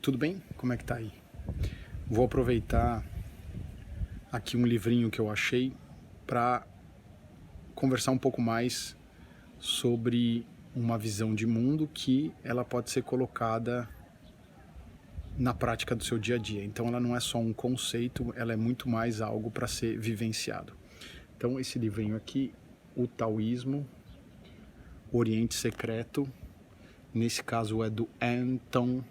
Tudo bem? Como é que tá aí? Vou aproveitar aqui um livrinho que eu achei para conversar um pouco mais sobre uma visão de mundo que ela pode ser colocada na prática do seu dia a dia. Então ela não é só um conceito, ela é muito mais algo para ser vivenciado. Então esse livrinho aqui, O Taoísmo, Oriente Secreto, nesse caso é do Anton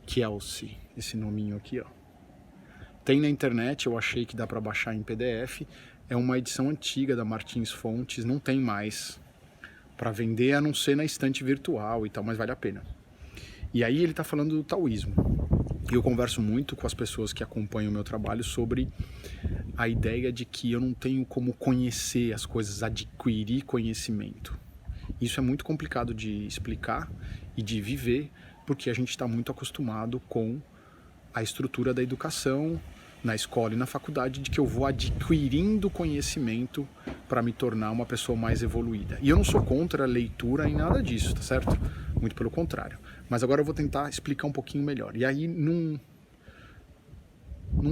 Kelsey, esse nominho aqui, ó. Tem na internet, eu achei que dá para baixar em PDF. É uma edição antiga da Martins Fontes, não tem mais para vender, a não ser na estante virtual e tal, mas vale a pena. E aí ele está falando do taoísmo. E eu converso muito com as pessoas que acompanham o meu trabalho sobre a ideia de que eu não tenho como conhecer as coisas, adquirir conhecimento. Isso é muito complicado de explicar e de viver, porque a gente está muito acostumado com a estrutura da educação na escola e na faculdade, de que eu vou adquirindo conhecimento para me tornar uma pessoa mais evoluída. E eu não sou contra a leitura em nada disso, tá certo? Muito pelo contrário. Mas agora eu vou tentar explicar um pouquinho melhor. E aí, num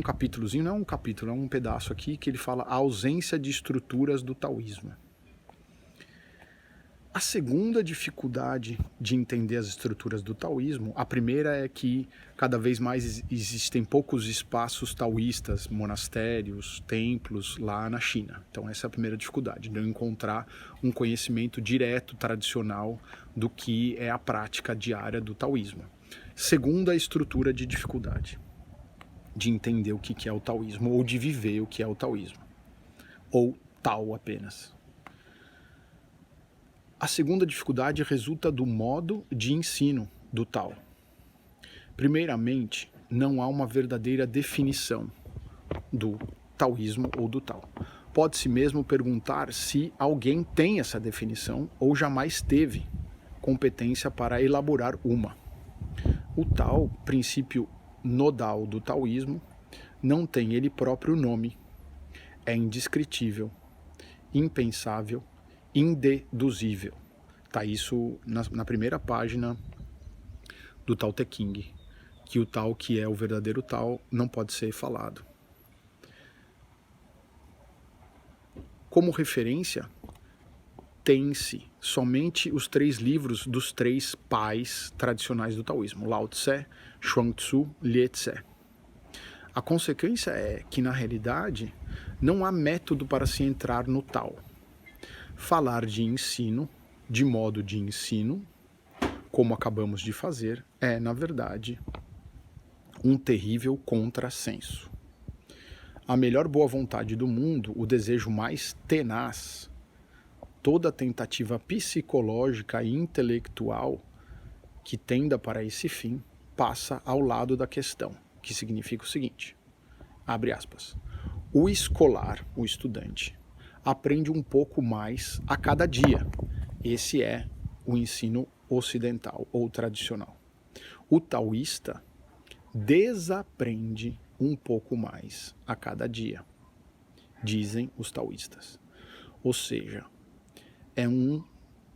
capítulozinho, não é um capítulo, é um pedaço aqui, que ele fala a ausência de estruturas do taoísmo. A segunda dificuldade de entender as estruturas do taoísmo, a primeira é que cada vez mais existem poucos espaços taoístas, monastérios, templos lá na China. Então essa é a primeira dificuldade, de eu encontrar um conhecimento direto, tradicional, do que é a prática diária do taoísmo. Segunda estrutura de dificuldade, de entender o que é o taoísmo, ou de viver o que é o taoísmo, ou Tao apenas. A segunda dificuldade resulta do modo de ensino do Tao. Primeiramente, não há uma verdadeira definição do taoísmo ou do Tao. Pode-se mesmo perguntar se alguém tem essa definição ou jamais teve competência para elaborar uma. O Tao, princípio nodal do taoísmo, não tem ele próprio nome, é indescritível, impensável, indeduzível. Tá isso na primeira página do Tao Te Ching, que o Tao, que é o verdadeiro Tao, não pode ser falado. Como referência, tem-se somente os 3 livros dos 3 pais tradicionais do taoísmo, Lao Tse, Chuang-Tzu, Lieh-Tse. A consequência é que, na realidade, não há método para se entrar no Tao. Falar de ensino, de modo de ensino, como acabamos de fazer, é, na verdade, um terrível contrassenso. A melhor boa vontade do mundo, o desejo mais tenaz, toda tentativa psicológica e intelectual que tenda para esse fim, passa ao lado da questão, que significa o seguinte, abre aspas, o escolar, o estudante, aprende um pouco mais a cada dia. Esse é o ensino ocidental ou tradicional. O taoísta desaprende um pouco mais a cada dia, dizem os taoístas. Ou seja, é um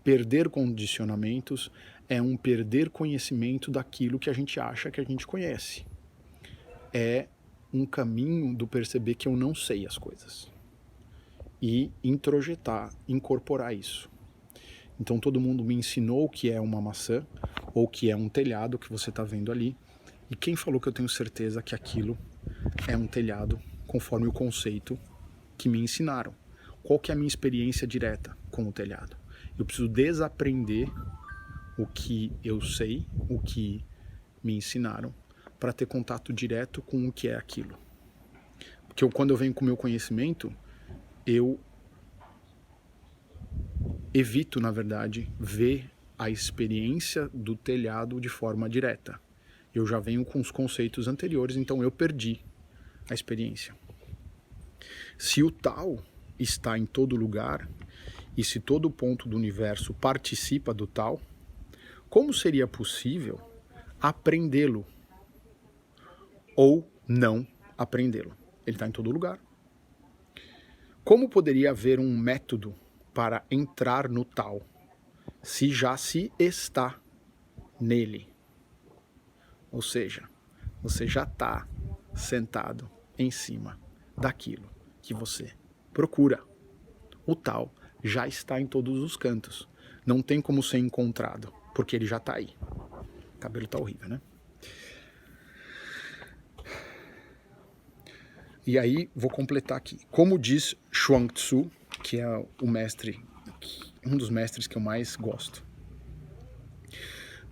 perder condicionamentos, é um perder conhecimento daquilo que a gente acha que a gente conhece. É um caminho do perceber que eu não sei as coisas. E introjetar, incorporar isso. Então todo mundo me ensinou o que é uma maçã, ou que é um telhado que você está vendo ali, e quem falou que eu tenho certeza que aquilo é um telhado, conforme o conceito que me ensinaram? Qual que é a minha experiência direta com o telhado? Eu preciso desaprender o que eu sei, o que me ensinaram, para ter contato direto com o que é aquilo. Porque quando eu venho com o meu conhecimento, eu evito, na verdade, ver a experiência do telhado de forma direta. Eu já venho com os conceitos anteriores, então eu perdi a experiência. Se o Tao está em todo lugar, e se todo ponto do universo participa do Tao, como seria possível aprendê-lo ou não aprendê-lo? Ele está em todo lugar. Como poderia haver um método para entrar no Tao, se já se está nele? Ou seja, você já está sentado em cima daquilo que você procura. O tal já está em todos os cantos. Não tem como ser encontrado, porque ele já está aí. O cabelo está horrível, né? E aí, vou completar aqui. Como diz Chuang-Tzu, que é o mestre, um dos mestres que eu mais gosto.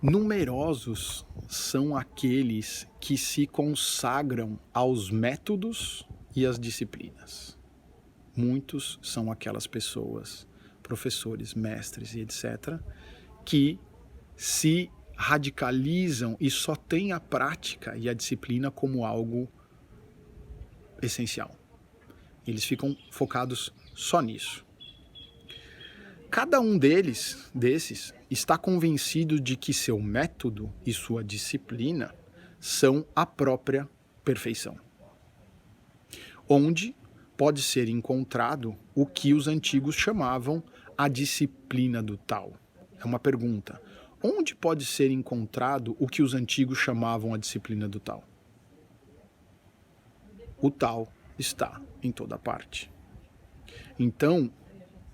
Numerosos são aqueles que se consagram aos métodos e às disciplinas. Muitos são aquelas pessoas, professores, mestres e etc., que se radicalizam e só têm a prática e a disciplina como algo essencial. Eles ficam focados só nisso. Cada um desses, está convencido de que seu método e sua disciplina são a própria perfeição. Onde pode ser encontrado o que os antigos chamavam a disciplina do Tao. É uma pergunta. Onde pode ser encontrado o que os antigos chamavam a disciplina do Tao? O Tao está em toda parte. Então,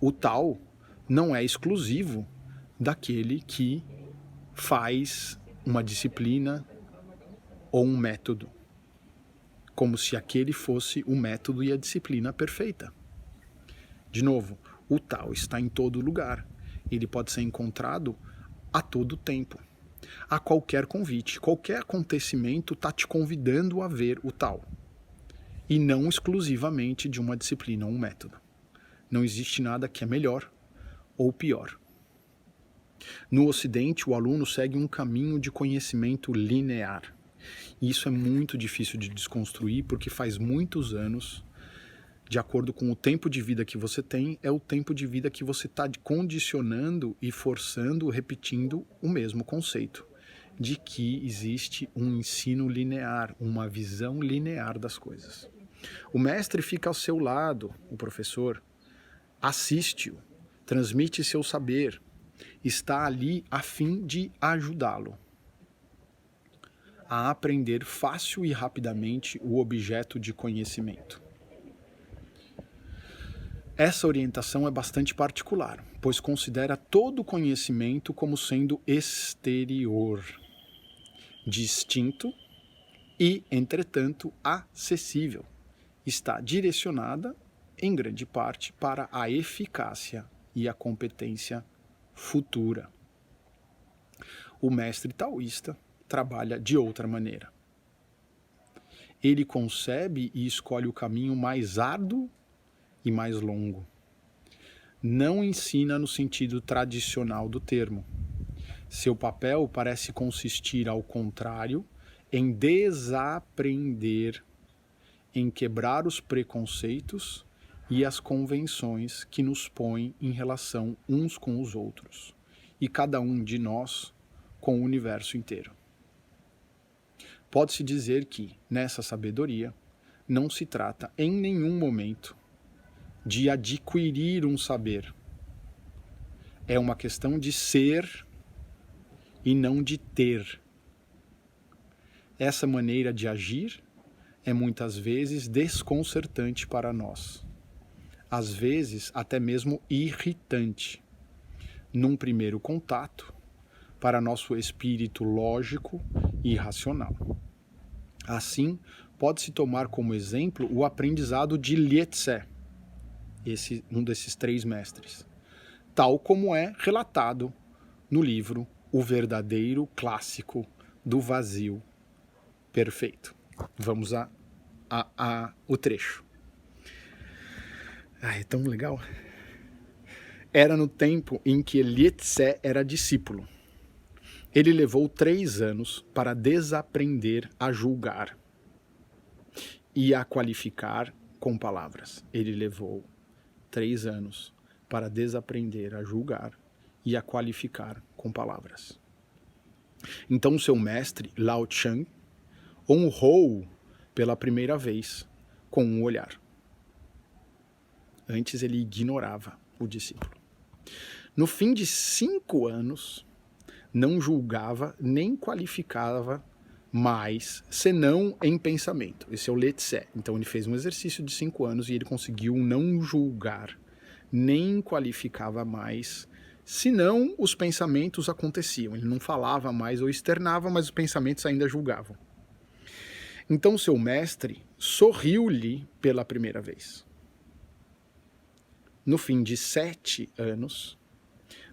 o Tao não é exclusivo daquele que faz uma disciplina ou um método, como se aquele fosse o método e a disciplina perfeita. De novo, o Tao está em todo lugar. Ele pode ser encontrado a todo tempo, a qualquer convite. Qualquer acontecimento está te convidando a ver o Tao, e não exclusivamente de uma disciplina ou um método. Não existe nada que é melhor ou pior. No Ocidente, o aluno segue um caminho de conhecimento linear. E isso é muito difícil de desconstruir, porque faz muitos anos, de acordo com o tempo de vida que você tem, é o tempo de vida que você está condicionando e forçando, repetindo o mesmo conceito, de que existe um ensino linear, uma visão linear das coisas. O mestre fica ao seu lado, o professor, assiste-o, transmite seu saber, está ali a fim de ajudá-lo a aprender fácil e rapidamente o objeto de conhecimento. Essa orientação é bastante particular, pois considera todo o conhecimento como sendo exterior, distinto e, entretanto, acessível. Está direcionada, em grande parte, para a eficácia e a competência futura. O mestre taoísta trabalha de outra maneira. Ele concebe e escolhe o caminho mais árduo e mais longo. Não ensina no sentido tradicional do termo. Seu papel parece consistir, ao contrário, em desaprender, em quebrar os preconceitos e as convenções que nos põem em relação uns com os outros, e cada um de nós com o universo inteiro. Pode-se dizer que, nessa sabedoria, não se trata em nenhum momento de adquirir um saber. É uma questão de ser e não de ter. Essa maneira de agir é muitas vezes desconcertante para nós. Às vezes até mesmo irritante, num primeiro contato, para nosso espírito lógico e racional. Assim, pode-se tomar como exemplo o aprendizado de Lietze, um desses 3 mestres, tal como é relatado no livro O Verdadeiro Clássico do Vazio Perfeito. Vamos o trecho. É tão legal. Era no tempo em que Lietze era discípulo. Ele levou 3 anos para desaprender a julgar e a qualificar com palavras. Ele levou 3 anos para desaprender a julgar e a qualificar com palavras. Então seu mestre, Lao Tzu, honrou-o pela primeira vez com um olhar. Antes ele ignorava o discípulo. No fim de 5 anos, não julgava nem qualificava mas senão em pensamento. Esse é o Letsé. Então ele fez um exercício de 5 anos e ele conseguiu não julgar, nem qualificava mais, senão os pensamentos aconteciam. Ele não falava mais ou externava, mas os pensamentos ainda julgavam. Então seu mestre sorriu-lhe pela primeira vez. No fim de 7 anos,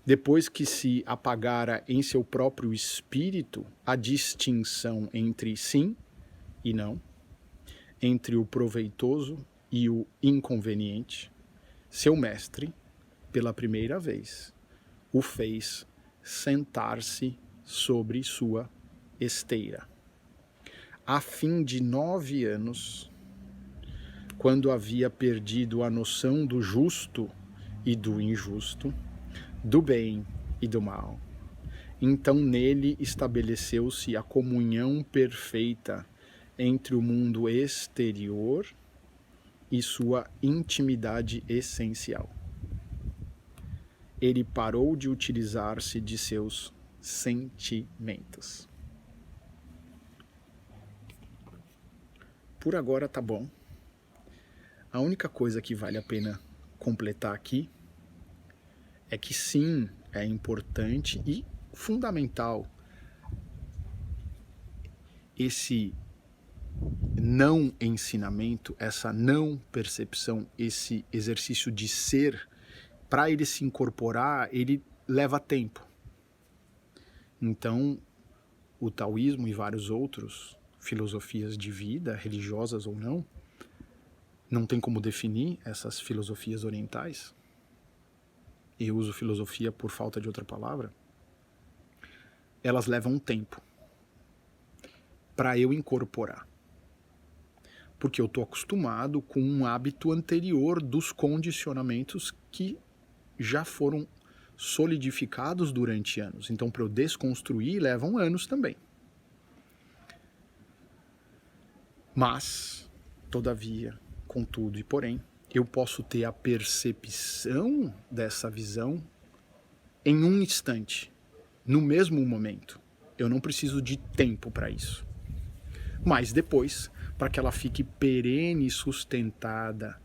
depois que se apagara em seu próprio espírito a distinção entre sim e não, entre o proveitoso e o inconveniente, seu mestre, pela primeira vez, o fez sentar-se sobre sua esteira. A fim de 9 anos, quando havia perdido a noção do justo e do injusto, do bem e do mal, então nele estabeleceu-se a comunhão perfeita entre o mundo exterior e sua intimidade essencial. Ele parou de utilizar-se de seus sentimentos. Por agora tá bom. A única coisa que vale a pena completar aqui é que sim, é importante e fundamental esse não ensinamento, essa não percepção, esse exercício de ser, para ele se incorporar, ele leva tempo. Então, o taoísmo e vários outros filosofias de vida, religiosas ou não tem como definir essas filosofias orientais. Eu uso filosofia por falta de outra palavra. Elas levam tempo para eu incorporar. Porque eu estou acostumado com um hábito anterior dos condicionamentos que já foram solidificados durante anos. Então, para eu desconstruir, levam anos também. Mas, todavia, contudo e porém, eu posso ter a percepção dessa visão em um instante, no mesmo momento. Eu não preciso de tempo para isso. Mas depois, para que ela fique perene, sustentada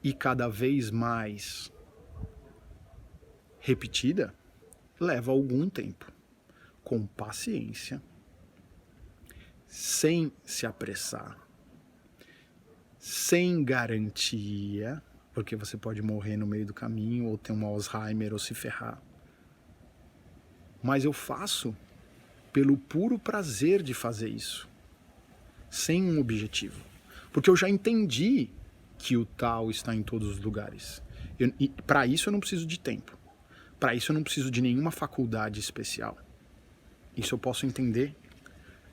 e cada vez mais repetida, leva algum tempo, com paciência, sem se apressar, sem garantia, porque você pode morrer no meio do caminho, ou ter um Alzheimer, ou se ferrar. Mas eu faço pelo puro prazer de fazer isso, sem um objetivo. Porque eu já entendi que o Tao está em todos os lugares. E para isso eu não preciso de tempo. Para isso eu não preciso de nenhuma faculdade especial. Isso eu posso entender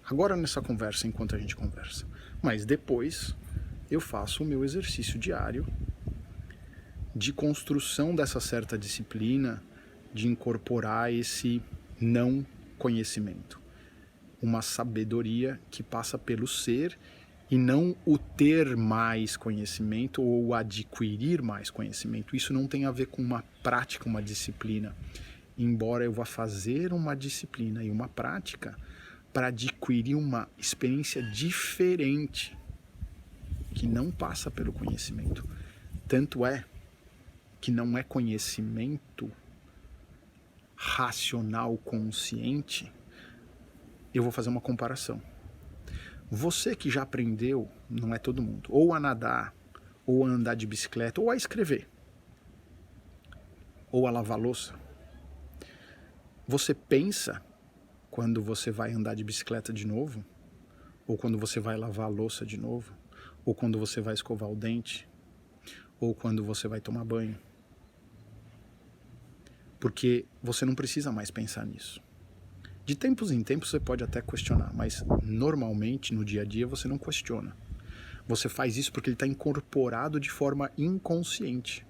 agora nessa conversa, enquanto a gente conversa. Mas depois eu faço o meu exercício diário de construção dessa certa disciplina, de incorporar esse não conhecimento. Uma sabedoria que passa pelo ser e não o ter mais conhecimento ou adquirir mais conhecimento. Isso não tem a ver com uma prática, uma disciplina. Embora eu vá fazer uma disciplina e uma prática para adquirir uma experiência diferente, que não passa pelo conhecimento. Tanto é que não é conhecimento racional, consciente. Eu vou fazer uma comparação. Você que já aprendeu, não é todo mundo, ou a nadar, ou a andar de bicicleta, ou a escrever, ou a lavar louça. Você pensa, quando você vai andar de bicicleta de novo, ou quando você vai lavar a louça de novo, ou quando você vai escovar o dente, ou quando você vai tomar banho. Porque você não precisa mais pensar nisso. De tempos em tempos você pode até questionar, mas normalmente no dia a dia você não questiona. Você faz isso porque ele está incorporado de forma inconsciente.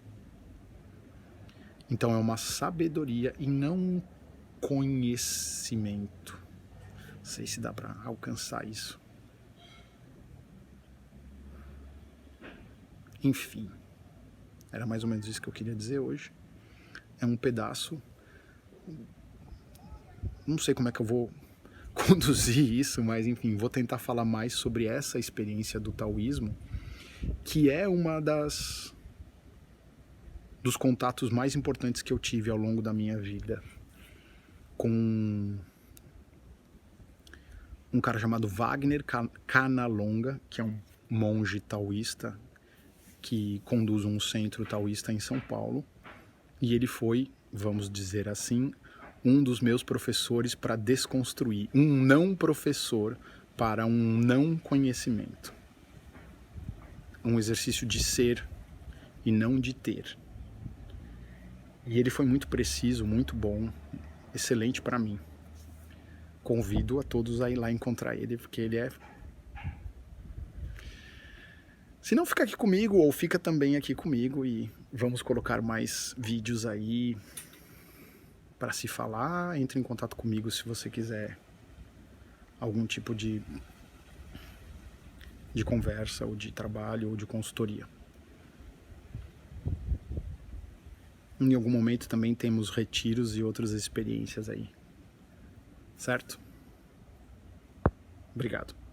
Então é uma sabedoria e não um conhecimento. Não sei se dá para alcançar isso. Enfim, era mais ou menos isso que eu queria dizer hoje. É um pedaço. Não sei como é que eu vou conduzir isso, mas enfim, vou tentar falar mais sobre essa experiência do taoísmo, que é uma dos contatos mais importantes que eu tive ao longo da minha vida com um cara chamado Wagner Kanalonga, que é um monge taoísta que conduz um centro taoísta em São Paulo, e ele foi, vamos dizer assim, um dos meus professores para desconstruir, um não professor para um não conhecimento, um exercício de ser e não de ter. E ele foi muito preciso, muito bom, excelente para mim. Convido a todos a ir lá encontrar ele, porque ele é... Se não, fica aqui comigo, ou fica também aqui comigo, e vamos colocar mais vídeos aí para se falar. Entre em contato comigo se você quiser algum tipo de conversa, ou de trabalho, ou de consultoria. Em algum momento também temos retiros e outras experiências aí. Certo? Obrigado.